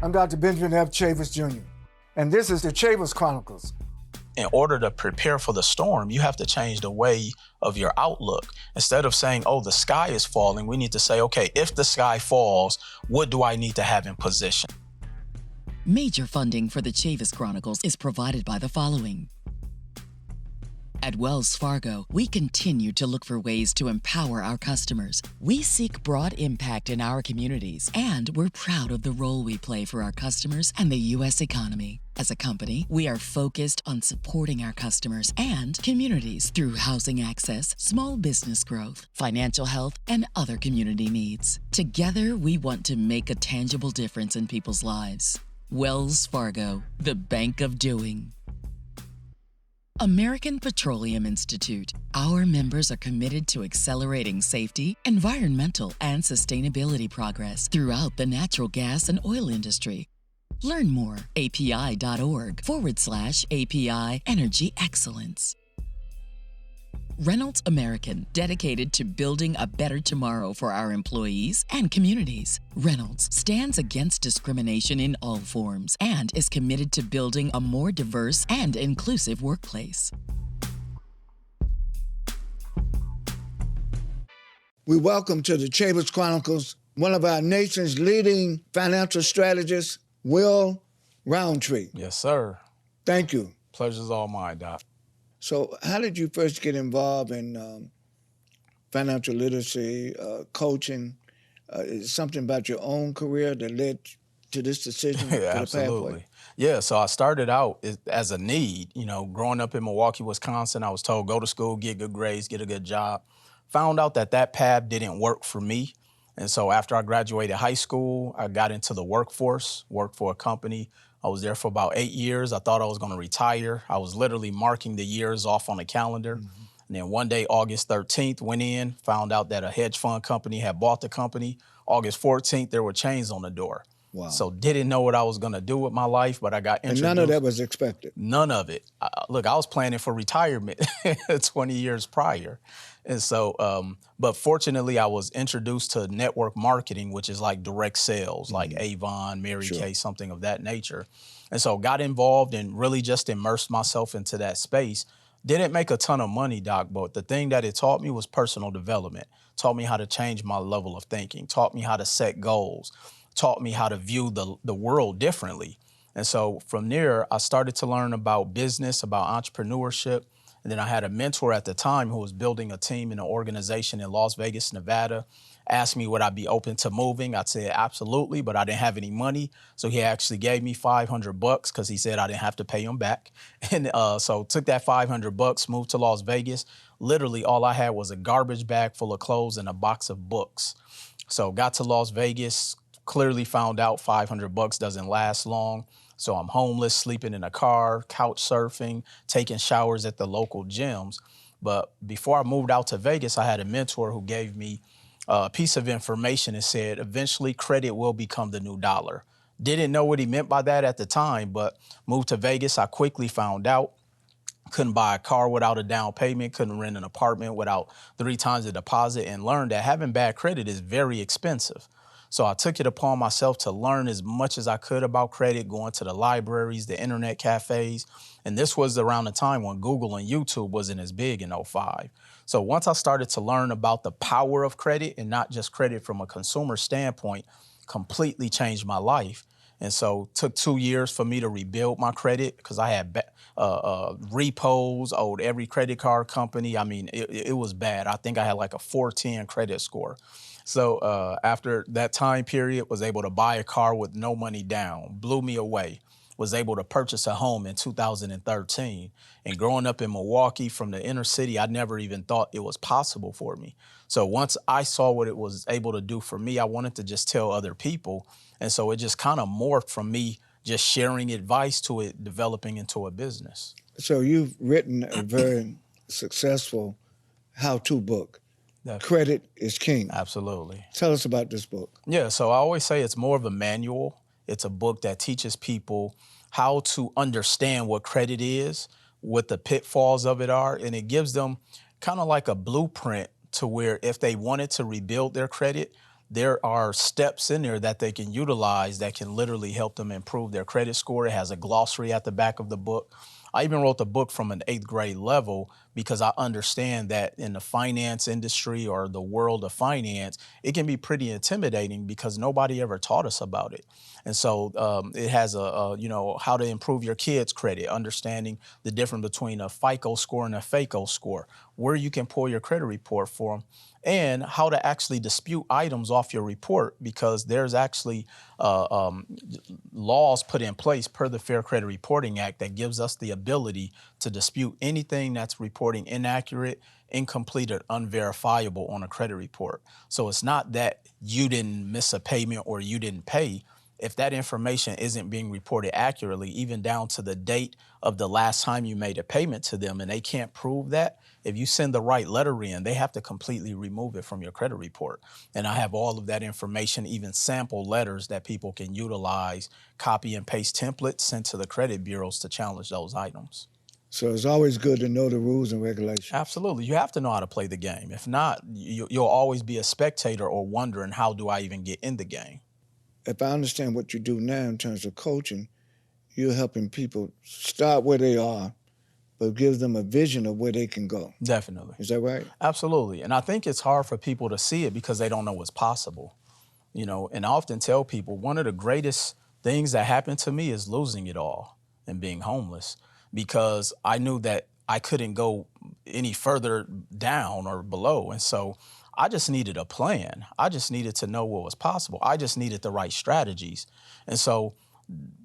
I'm Dr. Benjamin F. Chavis Jr., and this is the Chavis Chronicles. In order to prepare for the storm, you have to change the way of your outlook. Instead of saying, oh, the sky is falling, we need to say, okay, if the sky falls, what do I need to have in position? Major funding for the Chavis Chronicles is provided by the following. At Wells Fargo, we continue to look for ways to empower our customers. We seek broad impact in our communities, and we're proud of the role we play for our customers and the U.S. economy. As a company, we are focused on supporting our customers and communities through housing access, small business growth, financial health, and other community needs. Together, we want to make a tangible difference in people's lives. Wells Fargo, the bank of doing. American Petroleum Institute. Our members are committed to accelerating safety, environmental, and sustainability progress throughout the natural gas and oil industry. Learn more, api.org/API Energy Excellence. Reynolds American, dedicated to building a better tomorrow for our employees and communities. Reynolds stands against discrimination in all forms and is committed to building a more diverse and inclusive workplace. We welcome to the Chavis Chronicles one of our nation's leading financial strategists, Will Roundtree. Yes, sir. Thank you. Pleasure's all mine, Doc. So how did you first get involved in financial literacy, coaching? Is something about your own career that led to this decision? Yeah, absolutely. Yeah, so I started out as a need. You know, growing up in Milwaukee, Wisconsin, I was told, go to school, get good grades, get a good job. Found out that path didn't work for me. And so after I graduated high school, I got into the workforce, worked for a company. I was there for about 8 years. I thought I was going to retire. I was literally marking the years off on the calendar. Mm-hmm. And then one day, August 13th, went in, found out that a hedge fund company had bought the company. August 14th, there were chains on the door. Wow. So didn't know what I was going to do with my life, but I got introduced. And none of that was expected? None of it. Look, I was planning for retirement 20 years prior. And so, but fortunately, I was introduced to network marketing, which is like direct sales, like Avon, Mary Kay, something of that nature. And so got involved and really just immersed myself into that space. Didn't make a ton of money, Doc, but the thing that it taught me was personal development. Taught me how to change my level of thinking, taught me how to set goals, taught me how to view the world differently. And so from there, I started to learn about business, about entrepreneurship. And then I had a mentor at the time who was building a team in an organization in Las Vegas, Nevada, asked me would I be open to moving. I said, absolutely, but I didn't have any money. So he actually gave me $500 because he said I didn't have to pay him back. And so took that $500, moved to Las Vegas. Literally all I had was a garbage bag full of clothes and a box of books. So got to Las Vegas, clearly found out $500 doesn't last long. So I'm homeless, sleeping in a car, couch surfing, taking showers at the local gyms. But before I moved out to Vegas, I had a mentor who gave me a piece of information and said, eventually credit will become the new dollar. Didn't know what he meant by that at the time, but moved to Vegas. I quickly found out. Couldn't buy a car without a down payment, couldn't rent an apartment without 3 times the deposit, and learned that having bad credit is very expensive. So I took it upon myself to learn as much as I could about credit, going to the libraries, the internet cafes. And this was around the time when Google and YouTube wasn't as big in '05. So once I started to learn about the power of credit and not just credit from a consumer standpoint, completely changed my life. And so took 2 years for me to rebuild my credit because I had repos, owed every credit card company. I mean, it was bad. I think I had like a 410 credit score. So after that time period, was able to buy a car with no money down, blew me away. Was able to purchase a home in 2013. And growing up in Milwaukee from the inner city, I never even thought it was possible for me. So once I saw what it was able to do for me, I wanted to just tell other people. And so it just kind of morphed from me just sharing advice to it developing into a business. So you've written a very successful how-to book. Definitely. Credit is king. Absolutely. Tell us about this book. Yeah, so I always say it's more of a manual. It's a book that teaches people how to understand what credit is, what the pitfalls of it are, and it gives them kind of like a blueprint to where if they wanted to rebuild their credit, there are steps in there that they can utilize that can literally help them improve their credit score. It has a glossary at the back of the book. I even wrote the book from an 8th grade level because I understand that in the finance industry or the world of finance, it can be pretty intimidating because nobody ever taught us about it. And so it has how to improve your kids' credit, understanding the difference between a FICO score and a FACO score, where you can pull your credit report for them, and how to actually dispute items off your report, because there's actually laws put in place per the Fair Credit Reporting Act that gives us the ability to dispute anything that's reporting inaccurate, incomplete, or unverifiable on a credit report. So it's not that you didn't miss a payment or you didn't pay. If that information isn't being reported accurately, even down to the date of the last time you made a payment to them, and they can't prove that, if you send the right letter in, they have to completely remove it from your credit report. And I have all of that information, even sample letters that people can utilize, copy and paste templates sent to the credit bureaus to challenge those items. So it's always good to know the rules and regulations. Absolutely. You have to know how to play the game. If not, you'll always be a spectator or wondering, how do I even get in the game? If I understand what you do now in terms of coaching, you're helping people start where they are, but give them a vision of where they can go. Definitely. Is that right? Absolutely. And I think it's hard for people to see it because they don't know what's possible. And I often tell people one of the greatest things that happened to me is losing it all and being homeless, because I knew that I couldn't go any further down or below. And so I just needed a plan. I just needed to know what was possible. I just needed the right strategies. And so,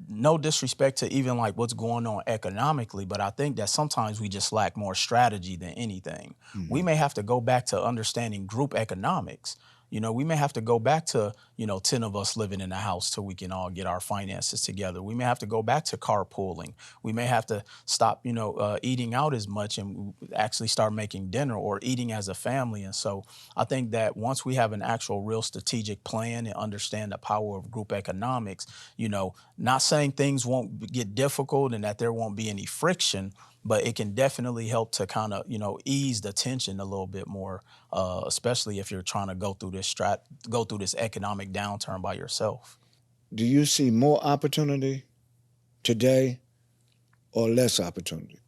no disrespect to even like what's going on economically, but I think that sometimes we just lack more strategy than anything. Mm-hmm. We may have to go back to understanding group economics. We may have to go back to, 10 of us living in a house till we can all get our finances together. We may have to go back to carpooling. We may have to stop, eating out as much and actually start making dinner or eating as a family. And so I think that once we have an actual real strategic plan and understand the power of group economics, not saying things won't get difficult and that there won't be any friction, but it can definitely help to kind of, ease the tension a little bit more, especially if you're trying to go through this economic downturn by yourself. Do you see more opportunity today or less opportunity?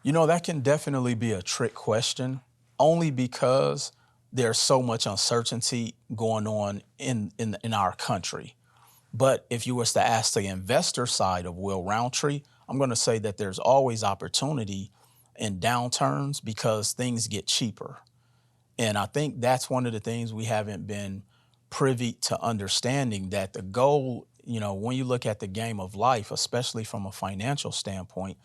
That can definitely be a trick question, only because there's so much uncertainty going on in our country. But if you was to ask the investor side of Will Roundtree, I'm going to say that there's always opportunity in downturns because things get cheaper. And I think that's one of the things we haven't been privy to understanding, that the goal, when you look at the game of life, especially from a financial standpoint,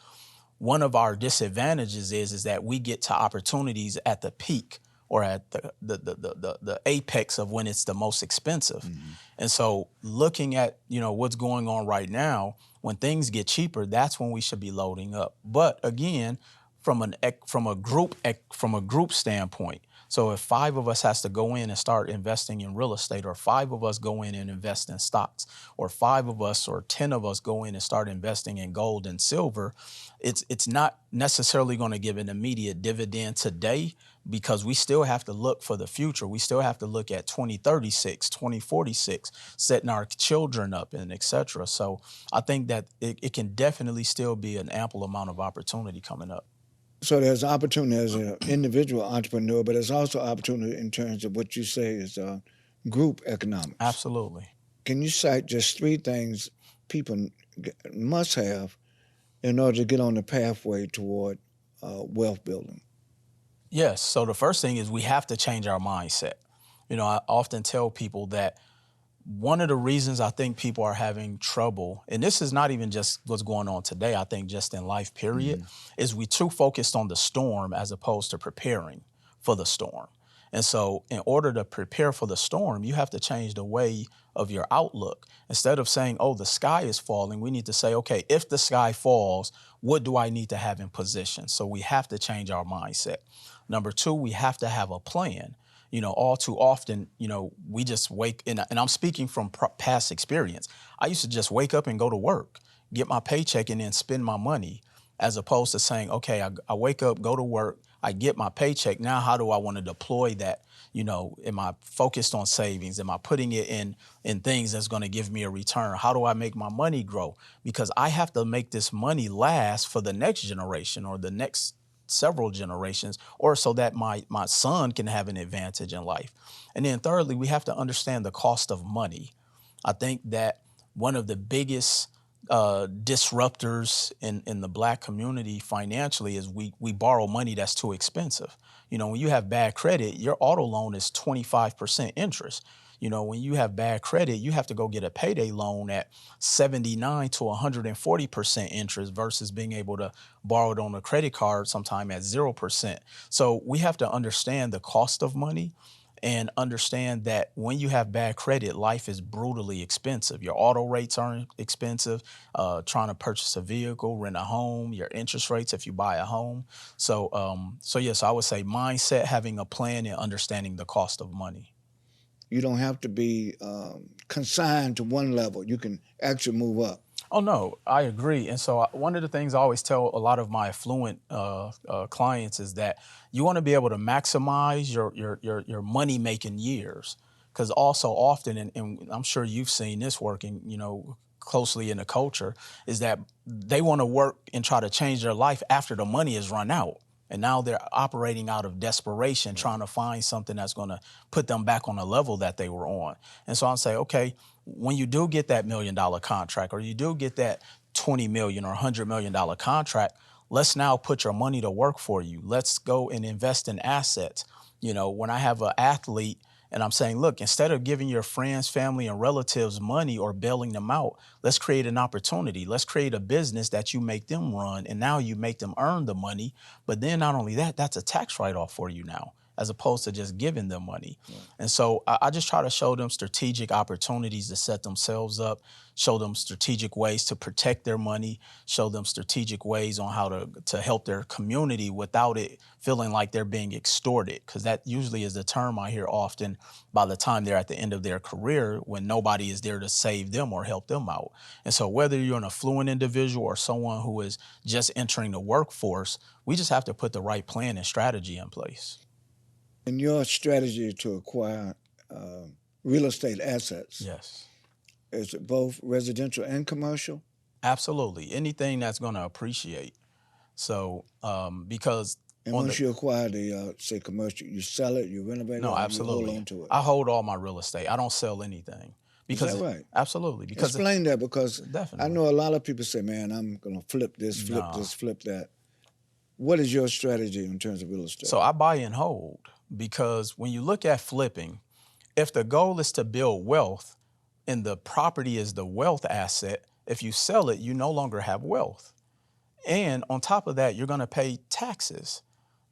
one of our disadvantages is that we get to opportunities at the peak or at the apex of when it's the most expensive. Mm-hmm. And so looking at, what's going on right now, when things get cheaper, that's when we should be loading up. But again, from a group standpoint, so if 5 of us has to go in and start investing in real estate, or 5 of us go in and invest in stocks, or 5 of us or 10 of us go in and start investing in gold and silver, it's not necessarily going to give an immediate dividend today, because we still have to look for the future. We still have to look at 2036, 2046, setting our children up and et cetera. So I think that it can definitely still be an ample amount of opportunity coming up. So there's opportunity as an individual entrepreneur, but there's also opportunity in terms of what you say is group economics. Absolutely. Can you cite just 3 things people must have in order to get on the pathway toward wealth building? Yes. So the first thing is we have to change our mindset. I often tell people that one of the reasons I think people are having trouble, and this is not even just what's going on today, I think just in life, period, is we too focused on the storm as opposed to preparing for the storm. And so in order to prepare for the storm, you have to change the way of your outlook. Instead of saying, oh, the sky is falling, we need to say, okay, if the sky falls, what do I need to have in position? So we have to change our mindset. Number 2, we have to have a plan. All too often, we just wake, and I'm speaking from past experience. I used to just wake up and go to work, get my paycheck, and then spend my money, as opposed to saying, okay, I wake up, go to work, I get my paycheck. Now, how do I want to deploy that? You know, am I focused on savings? Am I putting it in things that's going to give me a return? How do I make my money grow? Because I have to make this money last for the next generation or the next several generations, or so that my son can have an advantage in life. And then thirdly, we have to understand the cost of money. I think that one of the biggest disruptors in the Black community financially is we borrow money that's too expensive. You know, when you have bad credit, your auto loan is 25% interest. You know, when you have bad credit, you have to go get a payday loan at 79 to 140% interest versus being able to borrow it on a credit card sometime at 0%. So we have to understand the cost of money and understand that when you have bad credit, life is brutally expensive. Your auto rates are expensive. Trying to purchase a vehicle, rent a home, your interest rates if you buy a home. So yes, I would say mindset, having a plan, and understanding the cost of money. You don't have to be consigned to one level. You can actually move up. Oh no, I agree. And so one of the things I always tell a lot of my affluent clients is that you want to be able to maximize your money making years, because also often, and I'm sure you've seen this working, you know, closely in the culture, is that they want to work and try to change their life after the money is run out. And now they're operating out of desperation, trying to find something that's going to put them back on the level that they were on. And so I'll say, okay, when you do get that $1 million contract, or you do get that 20 million or $100 million contract, let's now put your money to work for you. Let's go and invest in assets. You know, when I have an athlete and I'm saying, look, instead of giving your friends, family, and relatives money or bailing them out, let's create an opportunity. Let's create a business that you make them run, and now you make them earn the money. But then not only that, that's a tax write-off for you now, as opposed to just giving them money. Right. And so I just try to show them strategic opportunities to set themselves up, show them strategic ways to protect their money, show them strategic ways on how to help their community without it feeling like they're being extorted, because that usually is the term I hear often by the time they're at the end of their career, when nobody is there to save them or help them out. And so whether you're an affluent individual or someone who is just entering the workforce, we just have to put the right plan and strategy in place. In your strategy to acquire real estate assets, yes, is it both residential and commercial? Absolutely. Anything that's going to appreciate. So because and once you acquire the say commercial, you sell it, you renovate no, it, absolutely. you hold on to it. I hold all my real estate. I don't sell anything. Because is that right? Absolutely. Because explain that, because definitely. I know a lot of people say, "Man, I'm going to flip this, flip this, flip that." What is your strategy in terms of real estate? So I buy and hold, because when you look at flipping, if the goal is to build wealth and the property is the wealth asset, if you sell it, you no longer have wealth. And on top of that, you're going to pay taxes.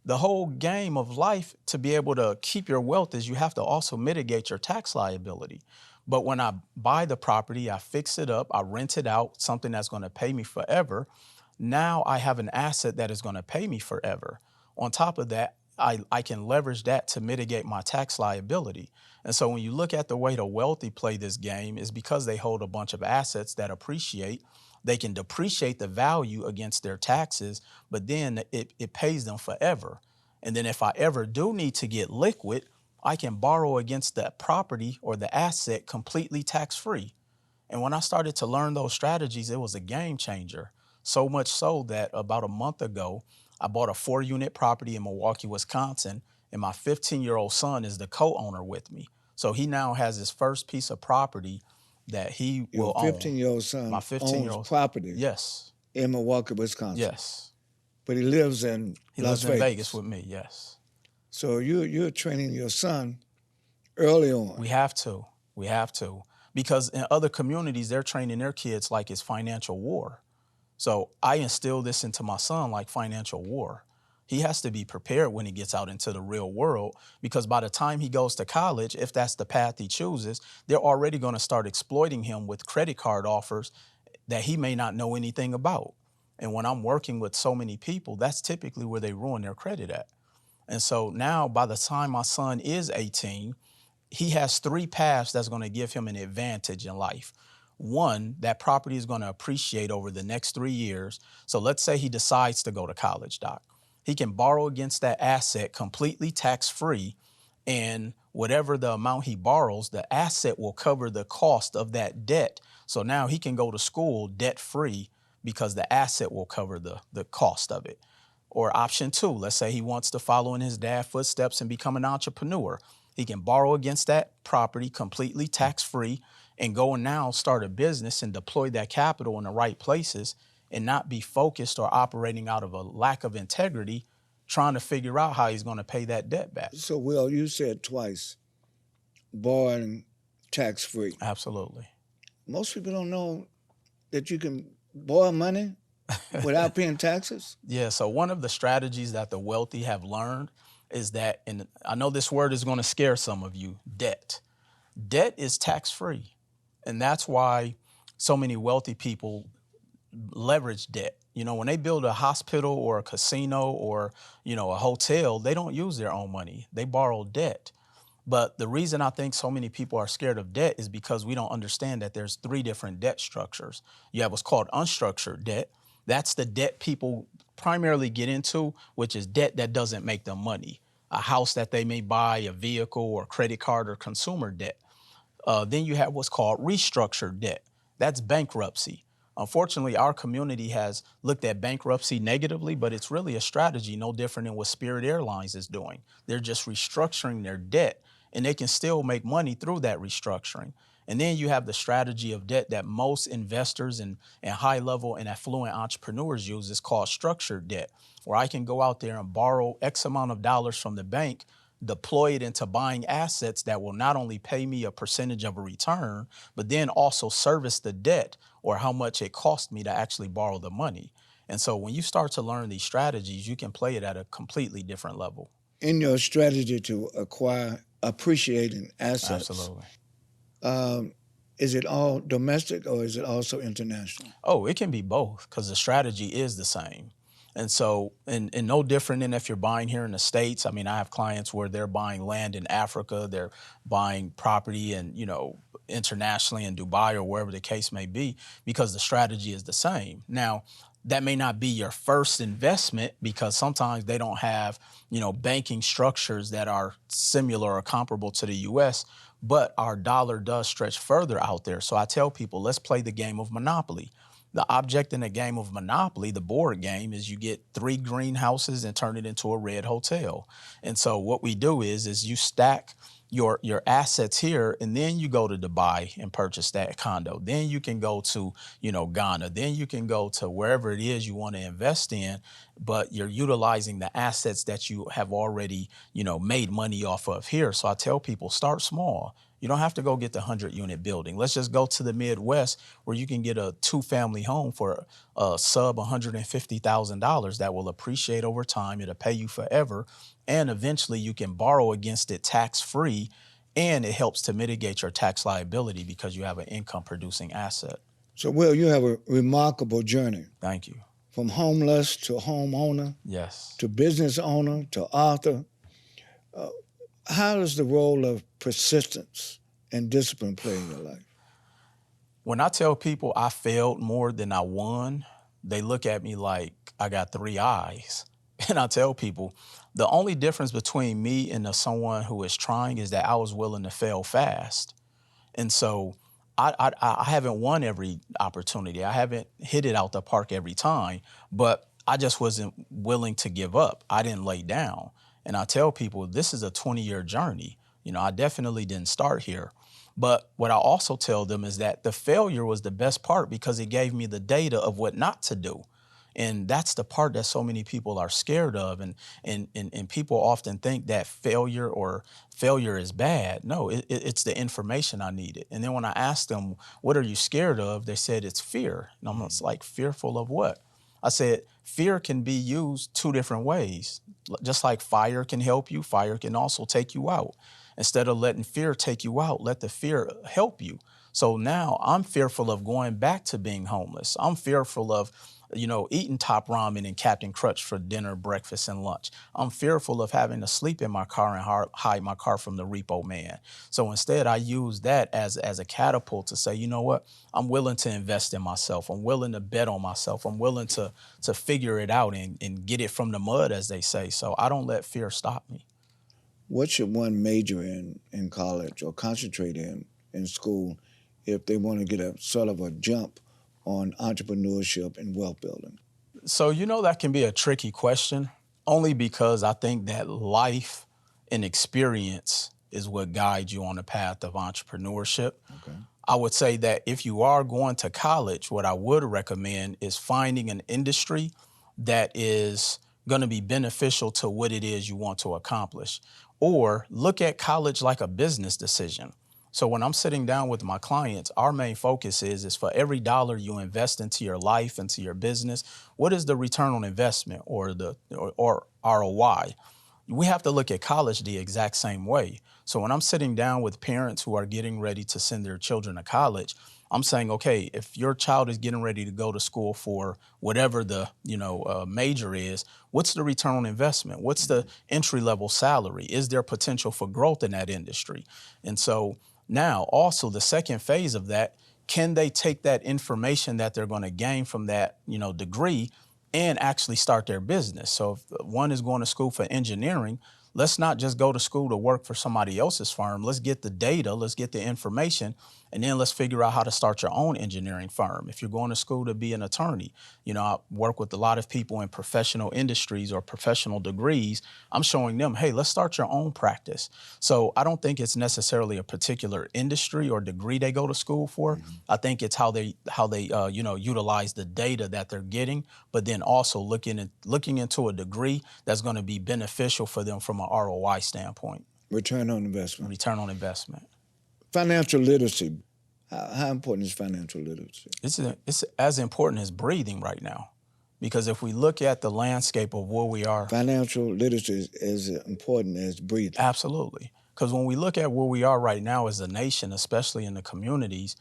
The whole game of life to be able to keep your wealth is you have to also mitigate your tax liability. But when I buy the property, I fix it up, I rent it out, something that's going to pay me forever. Now I have an asset that is going to pay me forever. On top of that, I can leverage that to mitigate my tax liability. And so when you look at the way the wealthy play this game, is because they hold a bunch of assets that appreciate. They can depreciate the value against their taxes, but then it pays them forever. And then if I ever do need to get liquid, I can borrow against that property or the asset completely tax-free. And when I started to learn those strategies, it was a game changer. So much so that about a month ago, I bought a 4-unit property in Milwaukee, Wisconsin, and my 15-year-old son is the co-owner with me. So he now has his first piece of property that he will own. Your 15-year-old son my 15-year-old owns property. Yes. In Milwaukee, Wisconsin. Yes. But he lives in Las Vegas. In Vegas with me, yes. So you're training your son early on. We have to. Because in other communities, they're training their kids like it's financial war. So I instill this into my son like financial war. He has to be prepared when he gets out into the real world, because by the time he goes to college, if that's the path he chooses, they're already going to start exploiting him with credit card offers that he may not know anything about. And when I'm working with so many people, that's typically where they ruin their credit at. And so now by the time my son is 18, he has 3 paths that's going to give him an advantage in life. One, that property is going to appreciate over the next 3 years. So let's say he decides to go to college, Doc. He can borrow against that asset completely tax-free, and whatever the amount he borrows, the asset will cover the cost of that debt. So now he can go to school debt-free because the asset will cover the cost of it. Or option two, let's say he wants to follow in his dad's footsteps and become an entrepreneur. He can borrow against that property completely tax-free and go and now start a business and deploy that capital in the right places and not be focused or operating out of a lack of integrity, trying to figure out how he's going to pay that debt back. So, Will, you said twice, borrowing tax-free. Absolutely. Most people don't know that you can borrow money without paying taxes. Yeah, so one of the strategies that the wealthy have learned is that, and I know this word is going to scare some of you, debt. Debt is tax-free. And that's why so many wealthy people leverage debt. You know, when they build a hospital or a casino or, a hotel, they don't use their own money. They borrow debt. But the reason I think so many people are scared of debt is because we don't understand that there's three different debt structures. You have what's called unstructured debt. That's the debt people primarily get into, which is debt that doesn't make them money. A house that they may buy, a vehicle or credit card or consumer debt. Then you have what's called restructured debt. That's bankruptcy. Unfortunately, our community has looked at bankruptcy negatively, but it's really a strategy no different than what Spirit Airlines is doing. They're just restructuring their debt, and they can still make money through that restructuring. And then you have the strategy of debt that most investors and high-level and affluent entrepreneurs use. It's called structured debt, where I can go out there and borrow X amount of dollars from the bank, deploy it into buying assets that will not only pay me a percentage of a return, but then also service the debt or how much it cost me to actually borrow the money. And so when you start to learn these strategies, you can play it at a completely different level. In your strategy to acquire appreciating assets, Absolutely. Is it all domestic or is it also international? Oh, it can be both because the strategy is the same. And so, and no different than if you're buying here in the States. I mean, I have clients where they're buying land in Africa, they're buying property and, internationally in Dubai or wherever the case may be, because the strategy is the same. Now, that may not be your first investment because sometimes they don't have, banking structures that are similar or comparable to the US, but our dollar does stretch further out there. So I tell people, let's play the game of Monopoly. The object in a game of Monopoly, the board game, is you get 3 greenhouses and turn it into a red hotel. And so what we do is you stack your assets here, and then you go to Dubai and purchase that condo. Then you can go to, Ghana. Then you can go to wherever it is you want to invest in, but you're utilizing the assets that you have already, made money off of here. So I tell people, start small. You don't have to go get the 100-unit building. Let's just go to the Midwest where you can get a 2-family home for a sub $150,000 that will appreciate over time. It'll pay you forever. And eventually you can borrow against it tax-free, and it helps to mitigate your tax liability because you have an income-producing asset. So, Will, you have a remarkable journey. Thank you. From homeless to homeowner, Yes. to business owner, to author. How does the role of persistence and discipline play in your life? When I tell people I failed more than I won, they look at me like I got 3 eyes. And I tell people, the only difference between me and someone who is trying is that I was willing to fail fast. And so I haven't won every opportunity. I haven't hit it out the park every time, but I just wasn't willing to give up. I didn't lay down. And I tell people this is a 20-year journey. I definitely didn't start here. But what I also tell them is that the failure was the best part because it gave me the data of what not to do. And that's the part that so many people are scared of. And people often think that failure is bad. No, it's the information I needed. And then when I asked them, what are you scared of? They said, it's fear. And I'm just like, fearful of what? I said, fear can be used 2 different ways. Just like fire can help you, fire can also take you out. Instead of letting fear take you out, let the fear help you. So now I'm fearful of going back to being homeless. I'm fearful of, eating top ramen and Captain Crunch for dinner, breakfast, and lunch. I'm fearful of having to sleep in my car and hide my car from the repo man. So instead, I use that as a catapult to say, you know what? I'm willing to invest in myself. I'm willing to bet on myself. I'm willing to figure it out and get it from the mud, as they say. So I don't let fear stop me. What should one major in college or concentrate in school if they want to get a sort of a jump on entrepreneurship and wealth building? So, that can be a tricky question, only because I think that life and experience is what guides you on the path of entrepreneurship. Okay. I would say that if you are going to college, what I would recommend is finding an industry that is going to be beneficial to what it is you want to accomplish. Or look at college like a business decision. So when I'm sitting down with my clients, our main focus is for every dollar you invest into your life, into your business, what is the return on investment or ROI? We have to look at college the exact same way. So when I'm sitting down with parents who are getting ready to send their children to college, I'm saying, okay, if your child is getting ready to go to school for whatever the major is, what's the return on investment? What's the entry level salary? Is there potential for growth in that industry? And so now also the second phase of that, can they take that information that they're going to gain from that degree and actually start their business? So if one is going to school for engineering, let's not just go to school to work for somebody else's firm. Let's get the data, let's get the information, and then let's figure out how to start your own engineering firm. If you're going to school to be an attorney, I work with a lot of people in professional industries or professional degrees. I'm showing them, hey, let's start your own practice. So I don't think it's necessarily a particular industry or degree they go to school for. Mm-hmm. I think it's how they utilize the data that they're getting, but then also looking into a degree that's going to be beneficial for them from an ROI standpoint. Return on investment. Return on investment. Financial literacy. How important is financial literacy? It's as important as breathing right now, because if we look at the landscape of where we are, financial literacy is as important as breathing. Absolutely, because when we look at where we are right now as a nation, especially in the communities,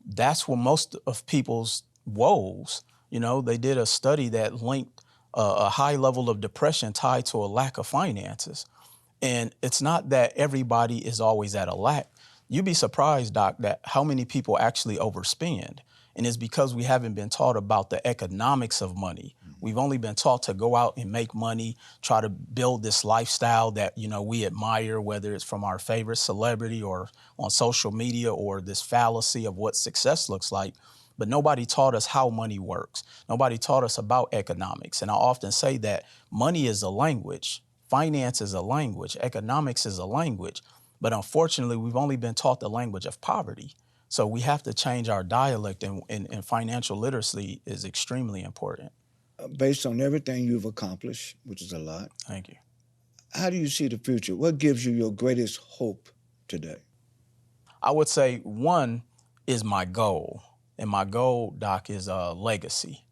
that's where most of people's woes. They did a study that linked a high level of depression tied to a lack of finances, and it's not that everybody is always at a lack. You'd be surprised, Doc, that how many people actually overspend. And it's because we haven't been taught about the economics of money. We've only been taught to go out and make money, try to build this lifestyle that, we admire, whether it's from our favorite celebrity or on social media, or this fallacy of what success looks like. But nobody taught us how money works. Nobody taught us about economics. And I often say that money is a language. Finance is a language. Economics is a language. But unfortunately, we've only been taught the language of poverty. So we have to change our dialect, and financial literacy is extremely important. Based on everything you've accomplished, which is a lot. Thank you. How do you see the future? What gives you your greatest hope today? I would say one is my goal. And my goal, Doc, is a legacy.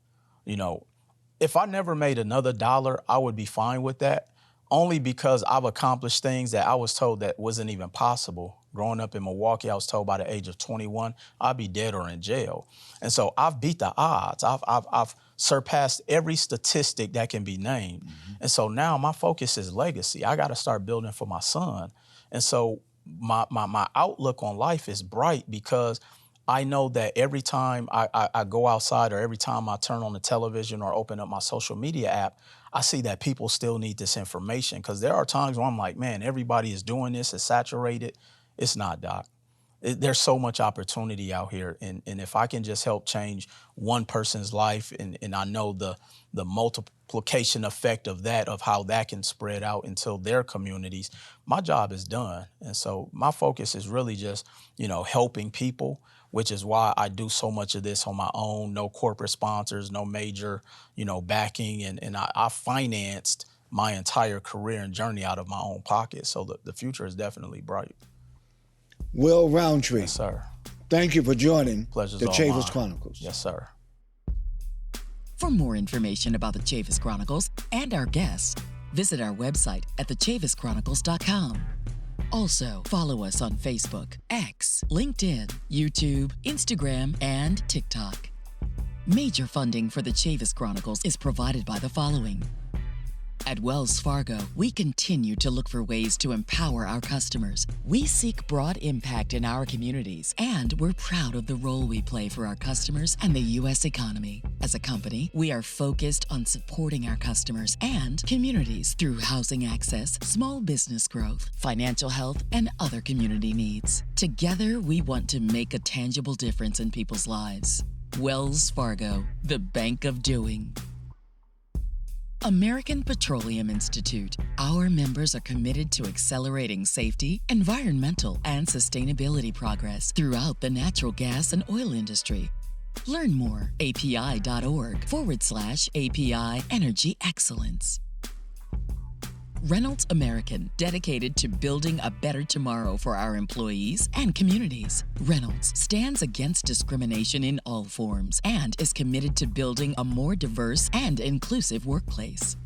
If I never made another dollar, I would be fine with that. Only because I've accomplished things that I was told that wasn't even possible. Growing up in Milwaukee, I was told by the age of 21, I'd be dead or in jail. And so I've beat the odds. I've surpassed every statistic that can be named. Mm-hmm. And so now my focus is legacy. I got to start building for my son. And so my outlook on life is bright, because I know that every time I go outside, or every time I turn on the television or open up my social media app, I see that people still need this information. Because there are times where I'm like, man, everybody is doing this, it's saturated. It's not, Doc. There's so much opportunity out here. And if I can just help change one person's life, and I know the multiplication effect of that, of how that can spread out into their communities, my job is done. And so my focus is really just, helping people, which is why I do so much of this on my own. No corporate sponsors, no major, backing. And I financed my entire career and journey out of my own pocket. So the future is definitely bright. Will Roundtree. Yes, sir. Thank you for joining Pleasure's the all Chavis mine. Chronicles. Yes, sir. For more information about the Chavis Chronicles and our guests, visit our website at thechavischronicles.com. Also, follow us on Facebook, X, LinkedIn, YouTube, Instagram, and TikTok. Major funding for the Chavis Chronicles is provided by the following. At Wells Fargo, we continue to look for ways to empower our customers. We seek broad impact in our communities, and we're proud of the role we play for our customers and the U.S. economy. As a company, we are focused on supporting our customers and communities through housing access, small business growth, financial health, and other community needs. Together, we want to make a tangible difference in people's lives. Wells Fargo, the bank of doing. American Petroleum Institute. Our members are committed to accelerating safety, environmental, and sustainability progress throughout the natural gas and oil industry. Learn more, api.org/API Energy Excellence. Reynolds American, dedicated to building a better tomorrow for our employees and communities. Reynolds stands against discrimination in all forms and is committed to building a more diverse and inclusive workplace.